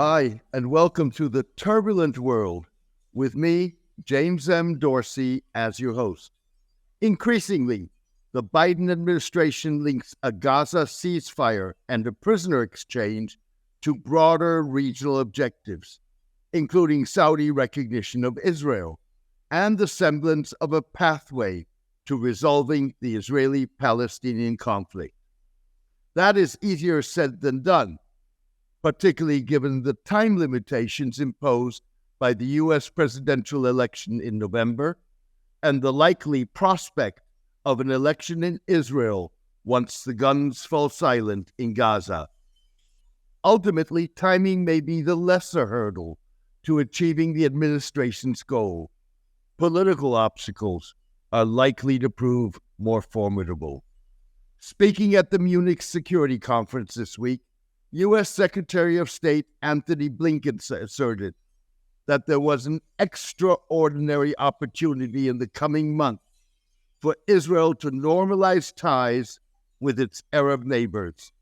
Hi, and welcome to the Turbulent World with me, James M. Dorsey, as your host. Increasingly, the Biden administration links a Gaza ceasefire and a prisoner exchange to broader regional objectives, including Saudi recognition of Israel and the semblance of a pathway to resolving the Israeli-Palestinian conflict. That is easier said than done, particularly given the time limitations imposed by the U.S. presidential election in November and the likely prospect of an election in Israel once the guns fall silent in Gaza. Ultimately, timing may be the lesser hurdle to achieving the administration's goal. Political obstacles are likely to prove more formidable. Speaking at the Munich Security Conference this week, U.S. Secretary of State Antony Blinken asserted that there was an extraordinary opportunity in the coming month for Israel to normalize ties with its Arab neighbors.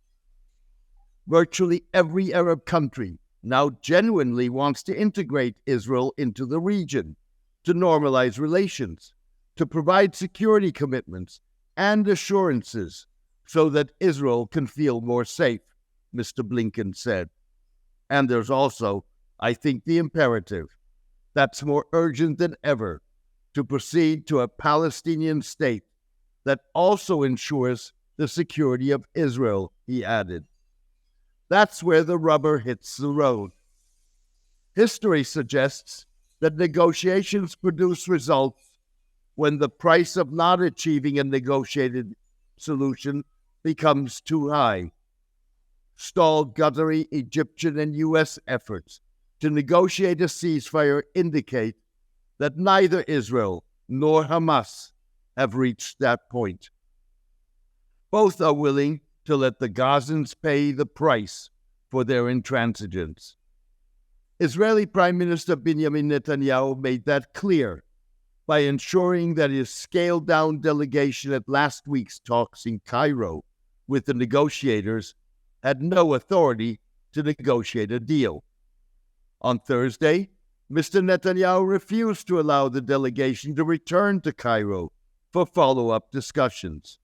Virtually every Arab country now genuinely wants to integrate Israel into the region, to normalize relations, to provide security commitments and assurances so that Israel can feel more safe, Mr. Blinken said. And there's also, I think, the imperative that's more urgent than ever to proceed to a Palestinian state that also ensures the security of Israel, he added. That's where the rubber hits the road. History suggests that negotiations produce results when the price of not achieving a negotiated solution becomes too high. Stalled Qatari, Egyptian, and U.S. efforts to negotiate a ceasefire indicate that neither Israel nor Hamas have reached that point. Both are willing to let the Gazans pay the price for their intransigence. Israeli Prime Minister Benjamin Netanyahu made that clear by ensuring that his scaled-down delegation at last week's talks in Cairo with the negotiators had no authority to negotiate a deal. On Thursday, Mr. Netanyahu refused to allow the delegation to return to Cairo for follow-up discussions.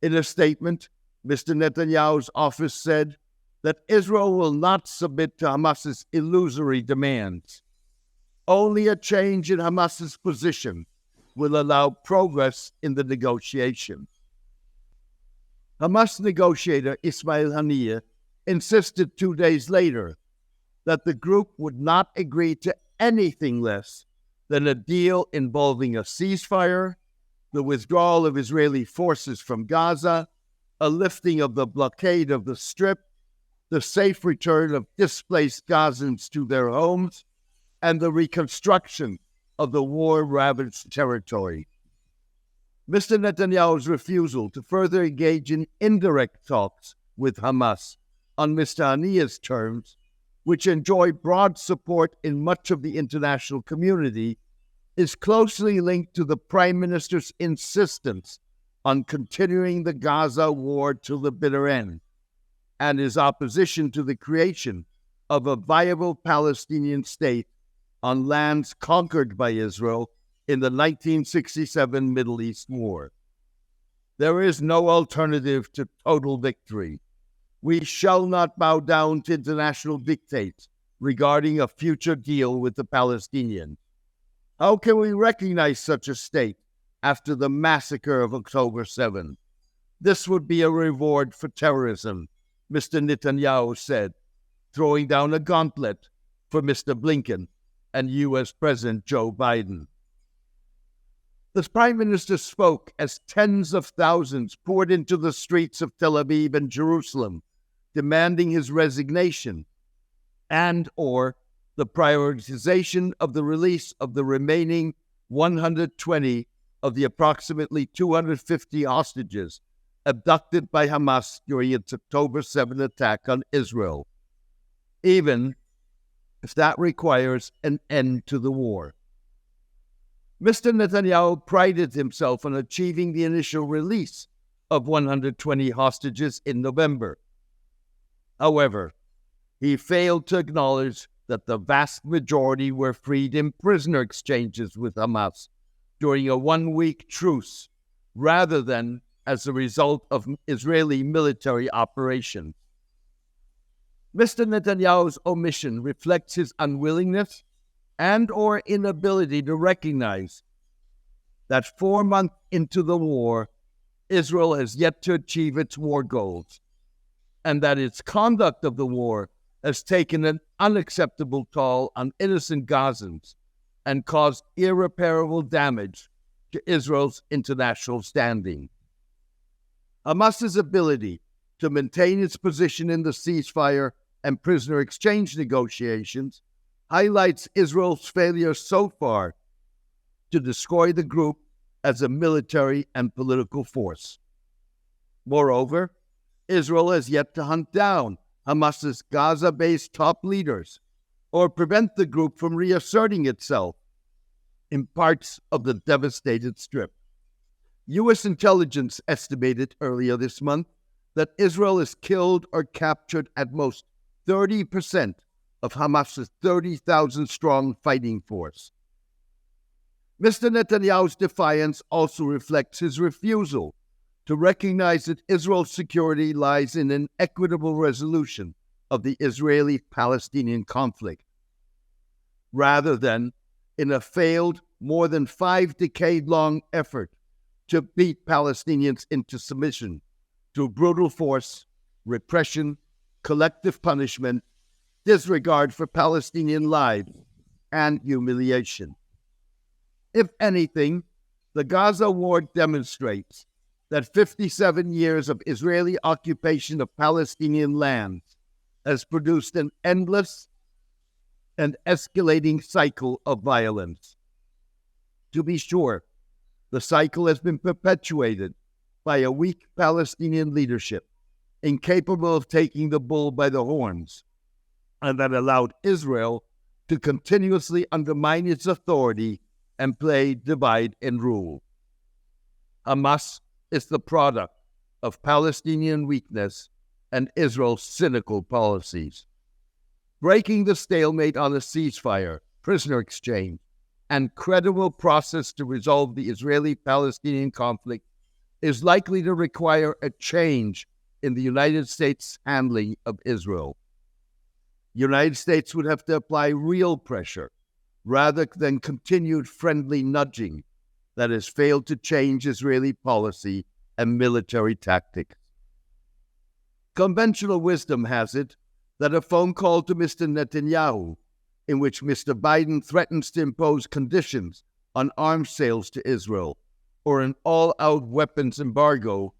In a statement, Mr. Netanyahu's office said that Israel will not submit to Hamas's illusory demands. Only a change in Hamas's position will allow progress in the negotiation. Hamas negotiator Ismail Haniyeh insisted 2 days later that the group would not agree to anything less than a deal involving a ceasefire, the withdrawal of Israeli forces from Gaza, a lifting of the blockade of the Strip, the safe return of displaced Gazans to their homes, and the reconstruction of the war-ravaged territory. Mr. Netanyahu's refusal to further engage in indirect talks with Hamas on Mr. Haniyeh's terms, which enjoy broad support in much of the international community, is closely linked to the Prime Minister's insistence on continuing the Gaza war till the bitter end, and his opposition to the creation of a viable Palestinian state on lands conquered by Israel in the 1967 Middle East War. There is no alternative to total victory. We shall not bow down to international dictates regarding a future deal with the Palestinians. How can we recognize such a state after the massacre of October 7? This would be a reward for terrorism, Mr. Netanyahu said, throwing down a gauntlet for Mr. Blinken and U.S. President Joe Biden. The Prime Minister spoke as tens of thousands poured into the streets of Tel Aviv and Jerusalem, demanding his resignation and/or the prioritization of the release of the remaining 120 of the approximately 250 hostages abducted by Hamas during its October 7 attack on Israel, even if that requires an end to the war. Mr. Netanyahu prided himself on achieving the initial release of 120 hostages in November. However, he failed to acknowledge that the vast majority were freed in prisoner exchanges with Hamas during a one-week truce, rather than as a result of Israeli military operations. Mr. Netanyahu's omission reflects his unwillingness and/or inability to recognize that 4 months into the war, Israel has yet to achieve its war goals, and that its conduct of the war has taken an unacceptable toll on innocent Gazans and caused irreparable damage to Israel's international standing. Hamas's ability to maintain its position in the ceasefire and prisoner exchange negotiations highlights Israel's failure so far to destroy the group as a military and political force. Moreover, Israel has yet to hunt down Hamas's Gaza-based top leaders or prevent the group from reasserting itself in parts of the devastated Strip. U.S. intelligence estimated earlier this month that Israel has killed or captured at most 30% of Hamas's 30,000-strong fighting force. Mr. Netanyahu's defiance also reflects his refusal to recognize that Israel's security lies in an equitable resolution of the Israeli-Palestinian conflict, rather than in a failed, more than 5-decade-long effort to beat Palestinians into submission through brutal force, repression, collective punishment, disregard for Palestinian lives, and humiliation. If anything, the Gaza war demonstrates that 57 years of Israeli occupation of Palestinian lands has produced an endless and escalating cycle of violence. To be sure, the cycle has been perpetuated by a weak Palestinian leadership, incapable of taking the bull by the horns, and that allowed Israel to continuously undermine its authority and play divide and rule. Hamas is the product of Palestinian weakness and Israel's cynical policies. Breaking the stalemate on a ceasefire, prisoner exchange, and credible process to resolve the Israeli-Palestinian conflict is likely to require a change in the United States' handling of Israel. The United States would have to apply real pressure rather than continued friendly nudging that has failed to change Israeli policy and military tactics. Conventional wisdom has it that a phone call to Mr. Netanyahu, in which Mr. Biden threatens to impose conditions on arms sales to Israel or an all-out weapons embargo,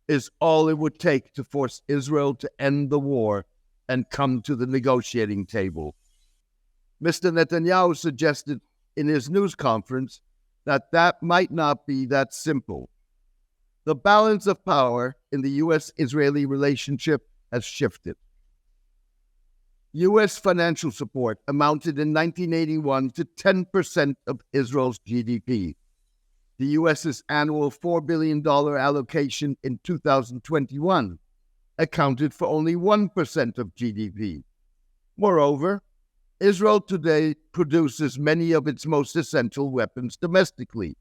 is all it would take to force Israel to end the war and come to the negotiating table. Mr. Netanyahu suggested in his news conference that that might not be that simple. The balance of power in the U.S.-Israeli relationship has shifted. U.S. financial support amounted in 1981 to 10% of Israel's GDP. The U.S.'s annual $4 billion allocation in 2021 accounted for only 1% of GDP. Moreover, Israel today produces many of its most essential weapons domestically,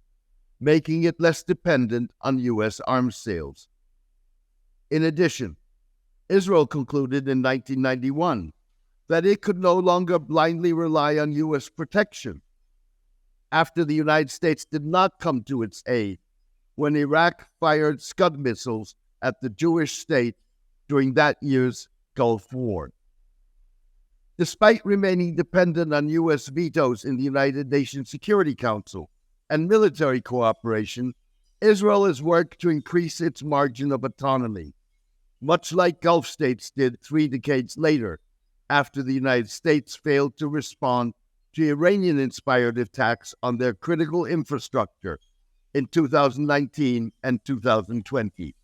making it less dependent on U.S. arms sales. In addition, Israel concluded in 1991 that it could no longer blindly rely on U.S. protection after the United States did not come to its aid when Iraq fired Scud missiles at the Jewish state during that year's Gulf War. Despite remaining dependent on U.S. vetoes in the United Nations Security Council and military cooperation, Israel has worked to increase its margin of autonomy, much like Gulf states did 3 decades later, after the United States failed to respond to Iranian-inspired attacks on their critical infrastructure in 2019 and 2020.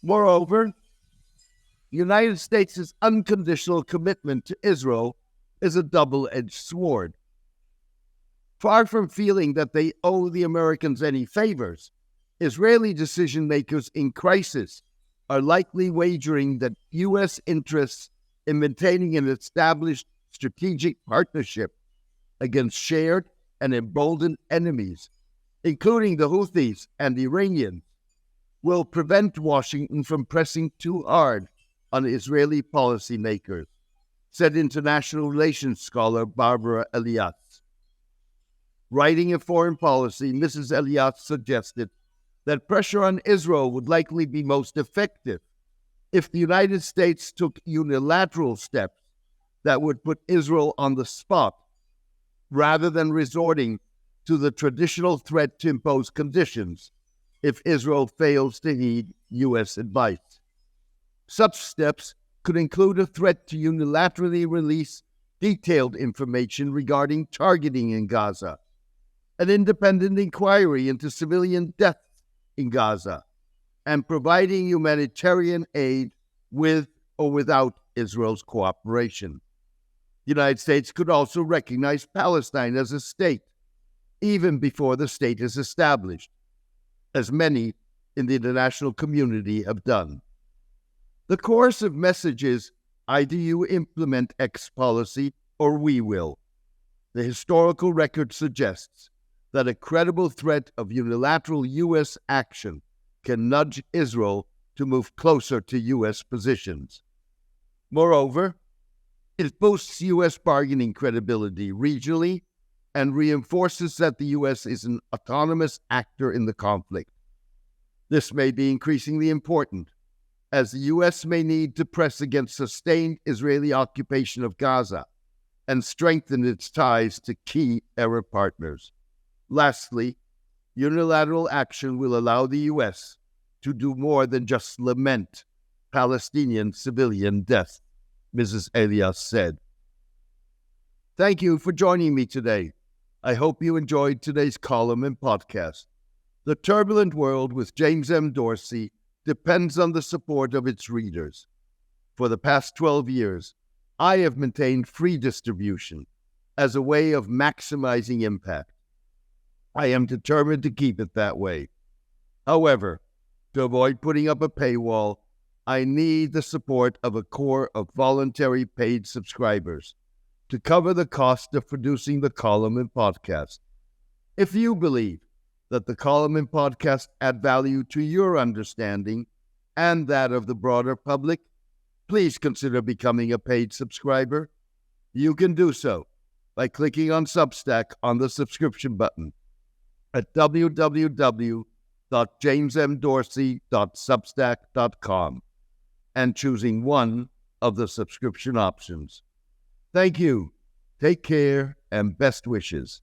Moreover, the United States' unconditional commitment to Israel is a double-edged sword. Far from feeling that they owe the Americans any favors, Israeli decision-makers in crisis are likely wagering that U.S. interests in maintaining an established strategic partnership against shared and emboldened enemies, including the Houthis and the Iranians, will prevent Washington from pressing too hard on Israeli policymakers, said international relations scholar Barbara Elias. Writing in Foreign Policy, Mrs. Elias suggested that pressure on Israel would likely be most effective if the United States took unilateral steps that would put Israel on the spot, rather than resorting to the traditional threat to impose conditions if Israel fails to heed U.S. advice. Such steps could include a threat to unilaterally release detailed information regarding targeting in Gaza, an independent inquiry into civilian deaths in Gaza, and providing humanitarian aid with or without Israel's cooperation. The United States could also recognize Palestine as a state, even before the state is established, as many in the international community have done. The coercive message is, either you implement X policy or we will. The historical record suggests that a credible threat of unilateral U.S. action can nudge Israel to move closer to U.S. positions. Moreover, it boosts U.S. bargaining credibility regionally and reinforces that the U.S. is an autonomous actor in the conflict. This may be increasingly important, as the U.S. may need to press against sustained Israeli occupation of Gaza and strengthen its ties to key Arab partners. Lastly, unilateral action will allow the U.S. to do more than just lament Palestinian civilian death, Mrs. Elias said. Thank you for joining me today. I hope you enjoyed today's column and podcast. The Turbulent World with James M. Dorsey depends on the support of its readers. For the past 12 years, I have maintained free distribution as a way of maximizing impact. I am determined to keep it that way. However, to avoid putting up a paywall, I need the support of a core of voluntary paid subscribers to cover the cost of producing the column and podcast. If you believe that the column and podcast add value to your understanding and that of the broader public, please consider becoming a paid subscriber. You can do so by clicking on Substack on the subscription button at www.jamesmdorsey.substack.com and choosing one of the subscription options. Thank you. Take care and best wishes.